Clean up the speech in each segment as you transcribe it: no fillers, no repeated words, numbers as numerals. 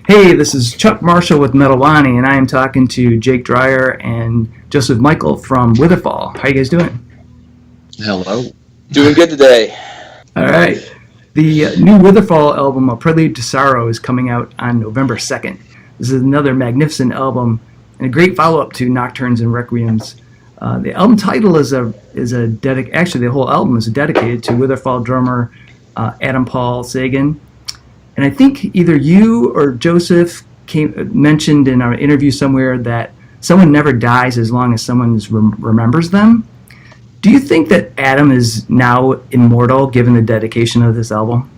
Hey, this is Chuck Marshall with Metalani, and I am talking to Jake Dreyer and Joseph Michael from Witherfall. How you guys doing? Hello. Doing good today. All right. The new Witherfall album, A Prelude to Sorrow, is coming out on November 2nd. This is another magnificent album and a great follow-up to Nocturnes and Requiems. The album title actually the whole album is dedicated to Witherfall drummer Adam Paul Sagan. And I think either you or Joseph mentioned in our interview somewhere that someone never dies as long as someone remembers them. Do you think that Adam is now immortal given the dedication of this album?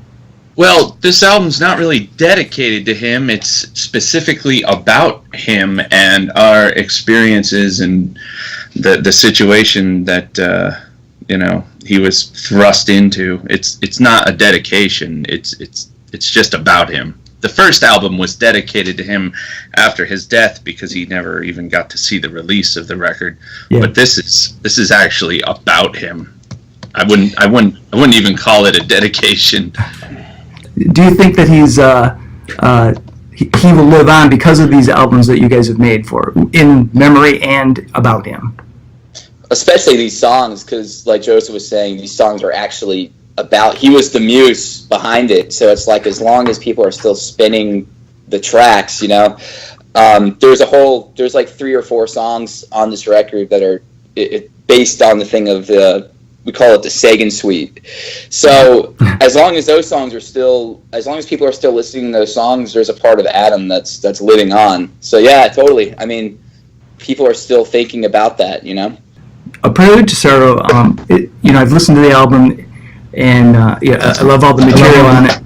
Well, this album's not really dedicated to him. It's specifically about him and our experiences and the situation that he was thrust into. It's not a dedication. It's just about him. The first album was dedicated to him after his death because he never even got to see the release of the record. Yeah. But this is actually about him. I wouldn't even call it a dedication. Do you think that he will live on because of these albums that you guys have made for in memory and about him? Especially these songs, because like Joseph was saying, these songs are actually about, he was the muse behind it, so it's like as long as people are still spinning the tracks, there's like 3 or 4 songs on this record that are based on the thing of we call it the Sagan Suite. So as long as those songs as long as people are still listening to those songs, there's a part of Adam that's living on. So yeah, totally. I mean, people are still thinking about that, A Prelude to Sorrow, I've listened to the album, and I love all the material on it.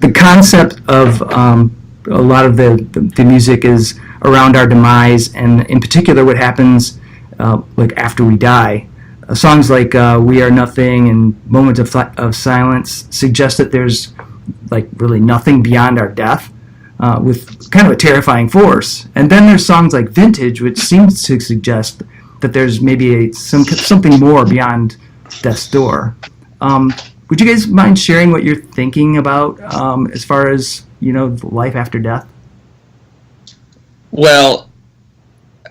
The concept of a lot of the music is around our demise, and in particular what happens like after we die. Songs like We Are Nothing and Moments of Silence suggest that there's like really nothing beyond our death, with kind of a terrifying force. And then there's songs like Vintage, which seems to suggest that there's maybe something more beyond death's door. Would you guys mind sharing what you're thinking about as far as life after death? Well,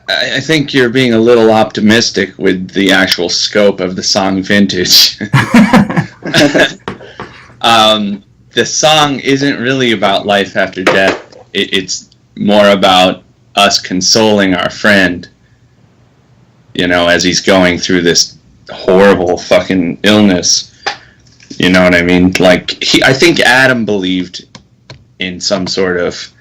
I think you're being a little optimistic with the actual scope of the song Vintage. The song isn't really about life after death. It's more about us consoling our friend, as he's going through this horrible fucking illness. You know what I mean? Like, I think Adam believed in some sort of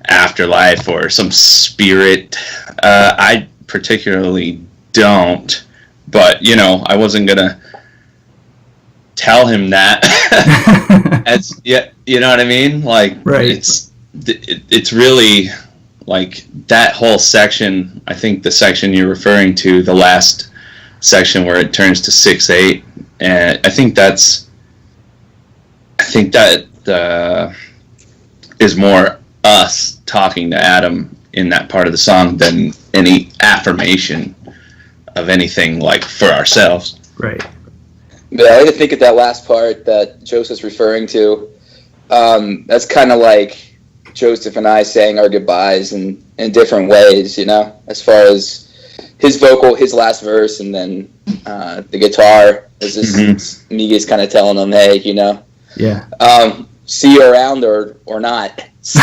afterlife or some spirit. I particularly don't, but I wasn't gonna tell him that. You know what I mean? Like, right. It's really like that whole section. I think the section you're referring to, the last section where it turns to 6/8, and I think that is more us talking to Adam in that part of the song than any affirmation of anything like for ourselves. Right. But I like to think of that last part that Joseph's referring to. That's kind of like Joseph and I saying our goodbyes in different ways, as far as his vocal, his last verse, and then the guitar is just me is kind of telling him, hey, yeah, see you around or not. So,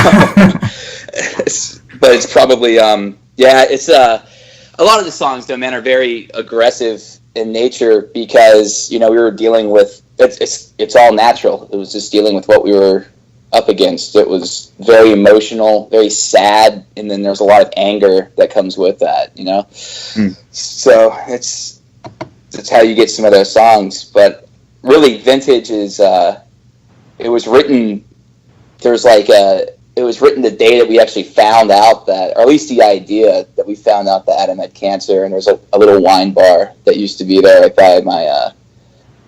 but it's probably it's a lot of the songs, though, man, are very aggressive in nature because we were dealing with it's all natural. It was just dealing with what we were up against. It was very emotional, very sad, and then there's a lot of anger that comes with that, So that's how you get some of those songs. But really, Vintage is it was written. It was written the day that we actually found out that, or at least the idea that we found out that Adam had cancer, and there's a little wine bar that used to be there right by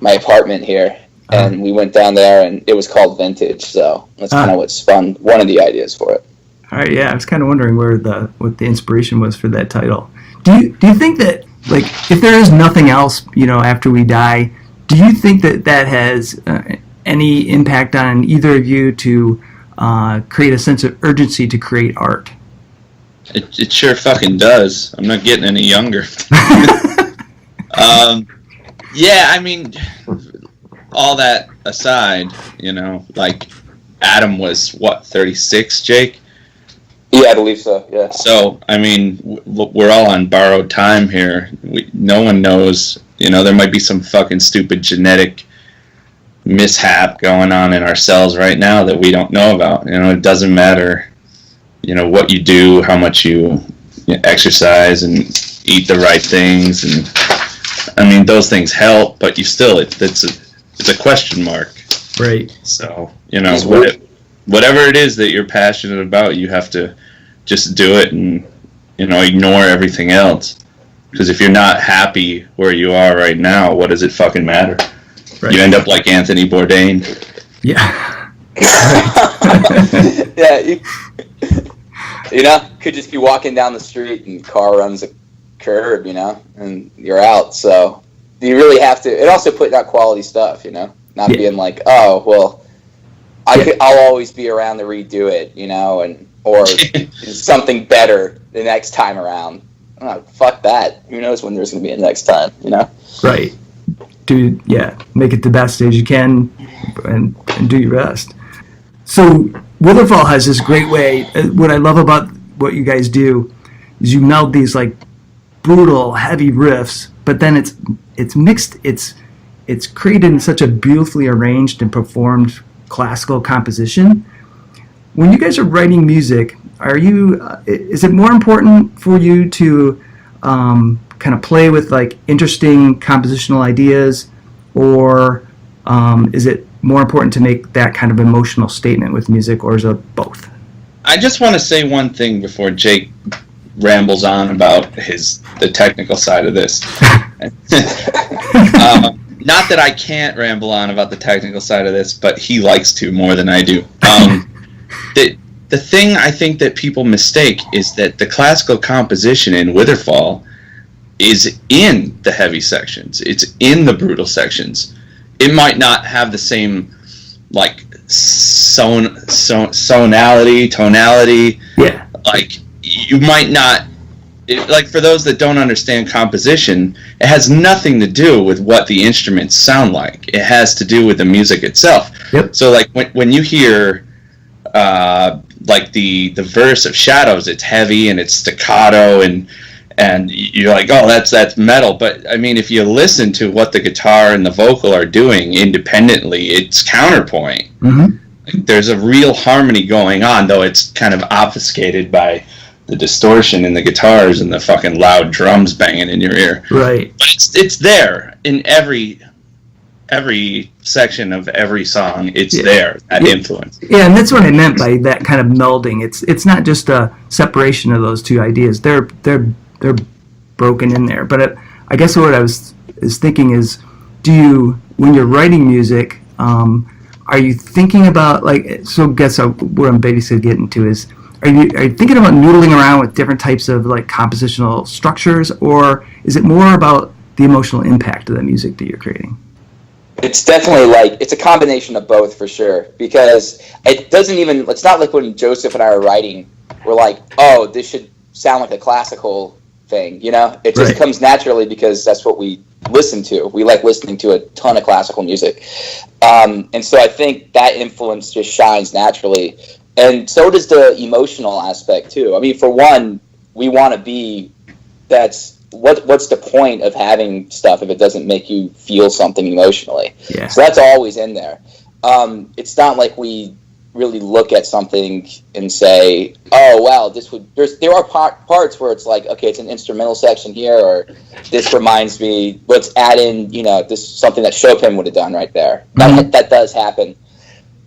my apartment here. And we went down there, and it was called Vintage, so that's kind of what spun one of the ideas for it. All right, yeah, I was kind of wondering what the inspiration was for that title. Do you think that, like, if there is nothing else, after we die, do you think that has any impact on either of you to create a sense of urgency to create art? It sure fucking does. I'm not getting any younger. Yeah, I mean, all that aside, you know, like Adam was, what, 36, Jake? Yeah, I believe so, yeah. So, I mean, we're all on borrowed time here. No one knows, you know, there might be some fucking stupid genetic mishap going on in our cells right now that we don't know about. You know, it doesn't matter, you know, what you do, how much you exercise and eat the right things, and I mean, those things help, but you still, it's a question mark. Right. So, you know, whatever it is that you're passionate about, you have to just do it and, you know, ignore everything else. Because if you're not happy where you are right now, what does it fucking matter? Right. You end up like Anthony Bourdain. Yeah. Yeah, you know, could just be walking down the street and car runs a curb, you know, and you're out. So you really have to, it also put out quality stuff, you know, not being like, oh, well, I'll always be around to redo it, you know, and or something better the next time around. Oh, fuck that. Who knows when there's going to be a next time, you know? Right. Make it the best as you can and do your best. So Witherfall has this great way, what I love about what you guys do is you meld these like brutal, heavy riffs, but then it's mixed, it's created in such a beautifully arranged and performed classical composition. When you guys are writing music, is it more important for you to kind of play with like interesting compositional ideas, or is it more important to make that kind of emotional statement with music, or is it both? I just want to say one thing before Jake rambles on about the technical side of this. Not that I can't ramble on about the technical side of this, but he likes to more than I do. The thing I think that people mistake is that the classical composition in Witherfall is in the heavy sections. It's in the brutal sections. It might not have the same like tonality. Yeah. Like you might not. Like for those that don't understand composition, it has nothing to do with what the instruments sound like. It has to do with the music itself. Yep. So like when you hear like the verse of Shadows, it's heavy and it's staccato and you're like, oh, that's metal. But I mean, if you listen to what the guitar and the vocal are doing independently, it's counterpoint. Mm-hmm. Like, there's a real harmony going on, though it's kind of obfuscated by the distortion in the guitars and the fucking loud drums banging in your ear. Right. But it's there in every section of every song. It's there, that influence. Yeah, and that's what I meant by that kind of melding. It's not just a separation of those two ideas. They're broken in there. But I guess what I was thinking is, when you're writing music, are you thinking about like? So, guess what I'm basically getting to is, are you thinking about noodling around with different types of like compositional structures, or is it more about the emotional impact of the music that you're creating? It's definitely like, it's a combination of both for sure, because it's not like when Joseph and I are writing, we're like, oh, this should sound like a classical thing, you know? It just comes naturally because that's what we listen to. We like listening to a ton of classical music. And so I think that influence just shines naturally. And so does the emotional aspect too. I mean, for one, we want to be, what's the point of having stuff if it doesn't make you feel something emotionally? Yeah. So that's always in there. It's not like we really look at something and say, oh, wow, there are parts where it's like, okay, it's an instrumental section here, or this reminds me, let's add in, this something that Chopin would have done right there. Mm-hmm. That does happen.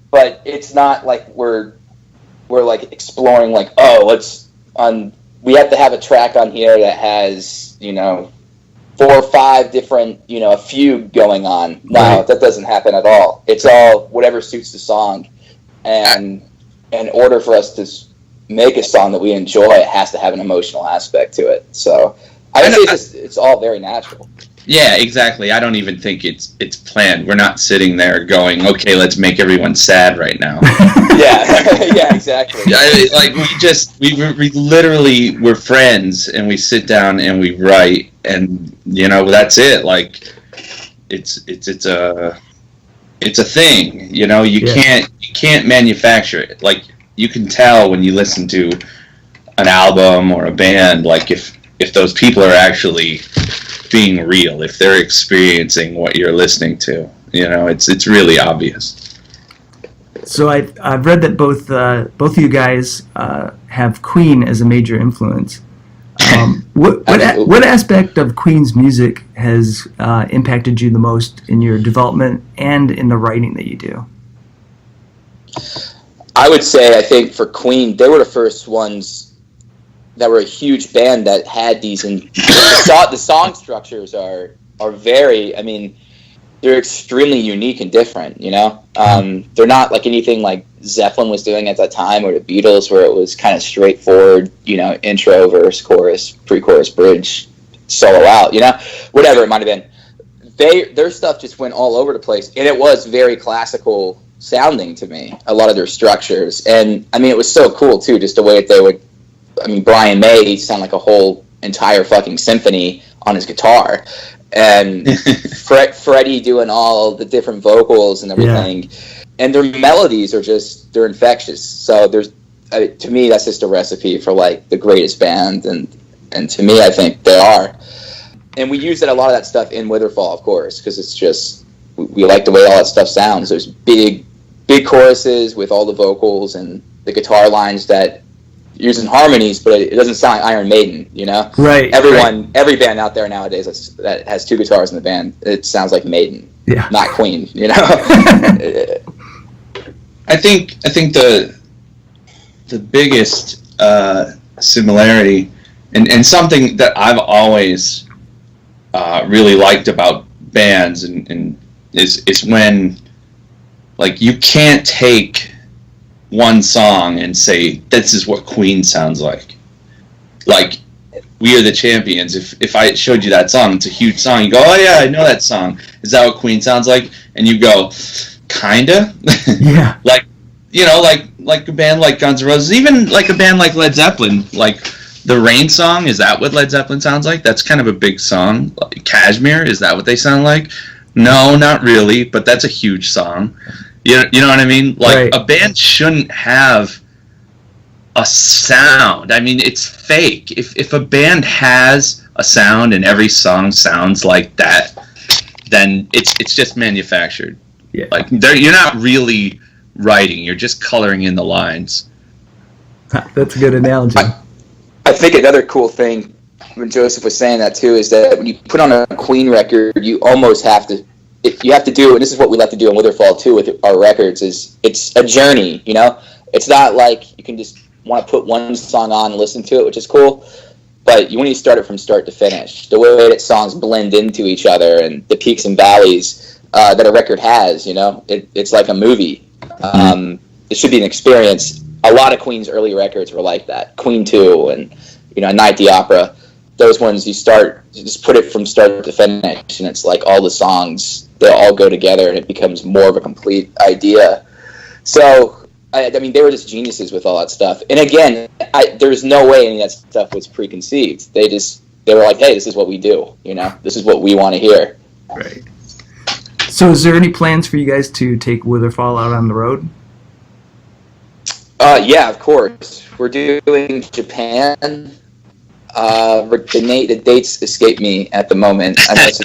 But it's not like we're like exploring like, we have to have a track on here that has, 4 or 5 different, a fugue going on. No, that doesn't happen at all. It's all whatever suits the song. And in order for us to make a song that we enjoy, it has to have an emotional aspect to it. So I would say it's all very natural. Yeah, exactly. I don't even think it's planned. We're not sitting there going, okay, let's make everyone sad right now. Yeah, exactly. Like we literally we're friends, and we sit down and we write, and that's it. Like it's a thing. You can't manufacture it. Like you can tell when you listen to an album or a band, like if those people are actually being real, if they're experiencing what you're listening to, it's really obvious. So I've read that both of you guys have Queen as a major influence. What aspect of Queen's music has impacted you the most in your development and in the writing that you do? I would say, I think for Queen, they were the first ones that were a huge band that had these, and the song structures are very, they're extremely unique and different, they're not like anything like Zeppelin was doing at that time, or the Beatles, where it was kind of straightforward, intro, verse, chorus, pre-chorus, bridge, solo out, whatever it might have been. Their stuff just went all over the place, and it was very classical sounding to me, a lot of their structures, and it was so cool too, just the way that they would, Brian May sound like a whole entire fucking symphony on his guitar, and Freddie doing all the different vocals and everything, and their melodies are they're infectious. So to me, that's just a recipe for like the greatest band, and to me, I think they are. And we use a lot of that stuff in Witherfall, of course, because it's just, we like the way all that stuff sounds. There's big choruses with all the vocals and the guitar lines that using harmonies, but it doesn't sound like Iron Maiden, Right. Every band out there nowadays that has two guitars in the band, it sounds like Maiden, not Queen, I think the biggest similarity, and something that I've always really liked about bands, and is when, like, you can't take one song and say, this is what Queen sounds like. Like, We Are the Champions, if I showed you that song, it's a huge song, you go, oh yeah, I know that song. Is that what Queen sounds like? And you go, kinda? Yeah. Like, like a band like Guns N' Roses, even like a band like Led Zeppelin, like the Rain song, is that what Led Zeppelin sounds like? That's kind of a big song. Like, Kashmir, is that what they sound like? No, not really, but that's a huge song. You know what I mean? Like, right. A band shouldn't have a sound. It's fake. If a band has a sound and every song sounds like that, then it's just manufactured. Yeah. Like, you're not really writing. You're just coloring in the lines. That's a good analogy. I think another cool thing, when Joseph was saying that too, is that when you put on a Queen record, you almost have to, and this is what we like to do in Witherfall too with our records, is it's a journey, It's not like you can just want to put one song on and listen to it, which is cool, but you want to start it from start to finish. The way that songs blend into each other and the peaks and valleys that a record has, it's like a movie. It should be an experience. A lot of Queen's early records were like that. Queen 2 and, Night at the Opera. Those ones you just put it from start to finish, and it's like all the songs, they all go together and it becomes more of a complete idea. So, they were just geniuses with all that stuff. And again, there's no way any of that stuff was preconceived. They were like, hey, this is what we do, This is what we want to hear. Right. So is there any plans for you guys to take Witherfall out on the road? Yeah, of course. We're doing Japan. The dates escape me at the moment. I know it's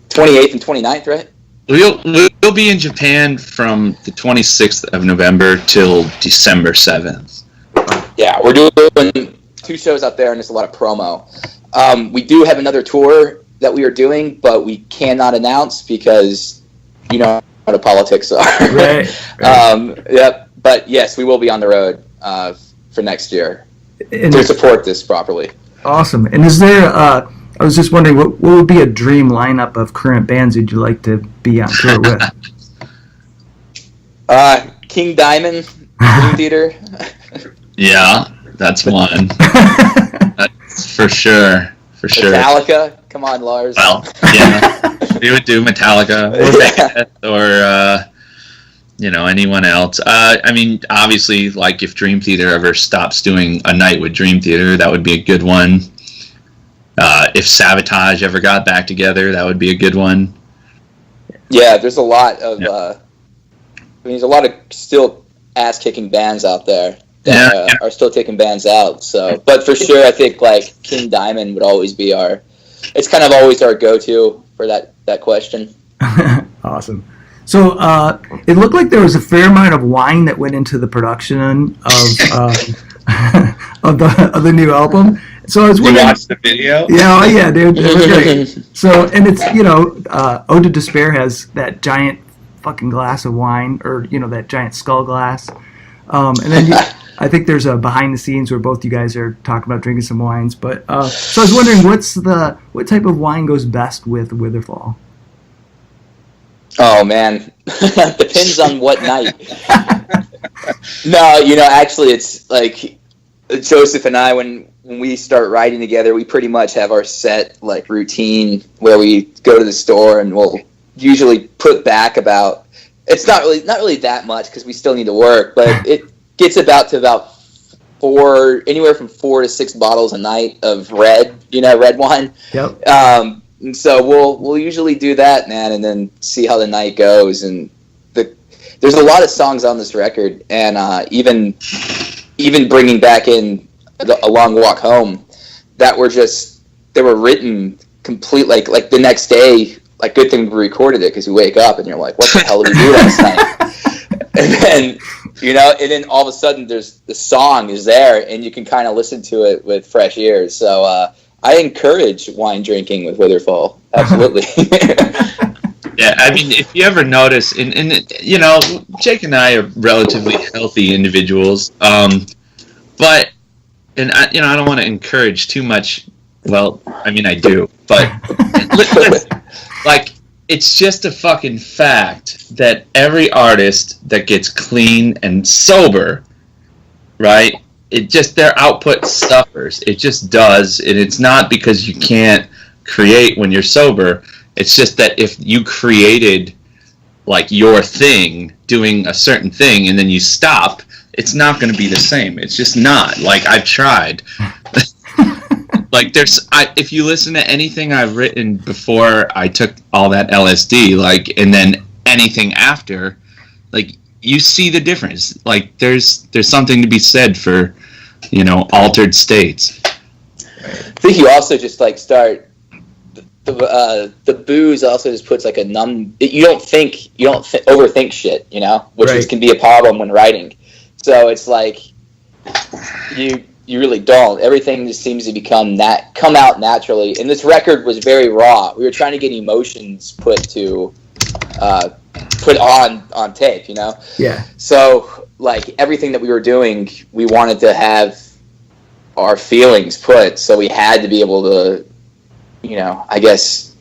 28th and 29th, right? We'll be in Japan from the 26th of November till December 7th. Yeah, we're doing 2 shows out there, and there's a lot of promo. We do have another tour that we are doing, but we cannot announce because you know how the politics are. Right. Yep. But yes, we will be on the road for next year to support this properly. Awesome. And is there, I was just wondering, what would be a dream lineup of current bands you'd like to be on tour with? King Diamond, Dream Theater. Yeah, that's one. For sure. Metallica, come on, Lars. Well, yeah, we would do Metallica or Megadeth or anyone else. I mean, obviously, like if Dream Theater ever stops doing a night with Dream Theater, that would be a good one. If Sabotage ever got back together, that would be a good one. Yeah, there's a lot of there's a lot of still ass-kicking bands out there that are still taking bands out. So, but for sure, I think like King Diamond would always be it's kind of always our go-to for that question. Awesome. So it looked like there was a fair amount of wine that went into the production of of the new album. So I was wondering. You watched the video? Yeah, dude, it was great. So, and it's Ode to Despair has that giant fucking glass of wine, or that giant skull glass, and then I think there's a behind the scenes where both you guys are talking about drinking some wines. But so I was wondering, what type of wine goes best with Witherfall? Oh man, depends on what night. No, actually, it's like Joseph and I when we start writing together, we pretty much have our set like routine where we go to the store and we'll usually put back about. It's not really that much because we still need to work, but it gets about 4, anywhere from 4 to 6 bottles a night of red wine. Yep. And so we'll usually do that, man, and then see how the night goes. And there's a lot of songs on this record, and even bringing back in A Long Walk Home, that they were written complete like the next day. Like, good thing we recorded it because you wake up and you're like, what the hell did we do last night? And then and then all of a sudden the song is there and you can kind of listen to it with fresh ears. So I encourage wine drinking with Witherfall. Absolutely. Yeah, I mean, if you ever notice, and Jake and I are relatively healthy individuals, but I don't want to encourage too much. Well, I mean, I do, but like, it's just a fucking fact that every artist that gets clean and sober, right? Their output suffers. It just does, and it's not because you can't create when you're sober. It's just that if you created like your thing, doing a certain thing, and then you stop, it's not going to be the same. It's just not. Like, I've tried. Like, if you listen to anything I've written before I took all that LSD, like, and then anything after, like, you see the difference. Like, there's something to be said for, altered states. I think you also just like start. The booze also just puts like a numb. You don't overthink shit, which right. Can be a problem when writing. So it's like you really don't. Everything just seems to come out naturally. And this record was very raw. We were trying to get emotions put on tape, Yeah. So like everything that we were doing, we wanted to have our feelings put. So we had to be able to, I guess,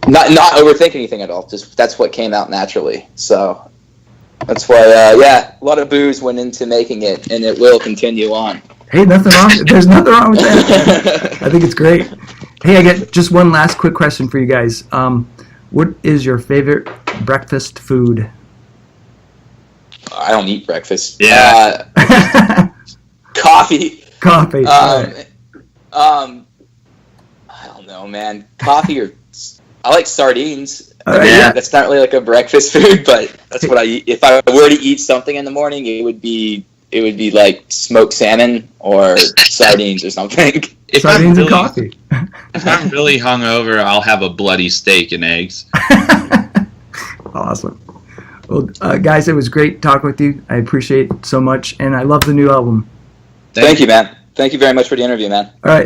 not overthink anything at all. Just that's what came out naturally. So that's why, a lot of booze went into making it, and it will continue on. Hey, nothing wrong. There's nothing wrong with that. I think it's great. Hey, I got just one last quick question for you guys. What is your favorite breakfast food? I don't eat breakfast. Yeah. Coffee. Coffee. I don't know, man. Coffee I like sardines. Yeah. That's not really like a breakfast food, but that's what I eat. If I were to eat something in the morning, it would be like smoked salmon or sardines or something. Sardines and coffee. If I'm really hungover, I'll have a bloody steak and eggs. Awesome. Well, guys, it was great talking with you. I appreciate it so much, and I love the new album. Thank you, man. Thank you very much for the interview, man. All right.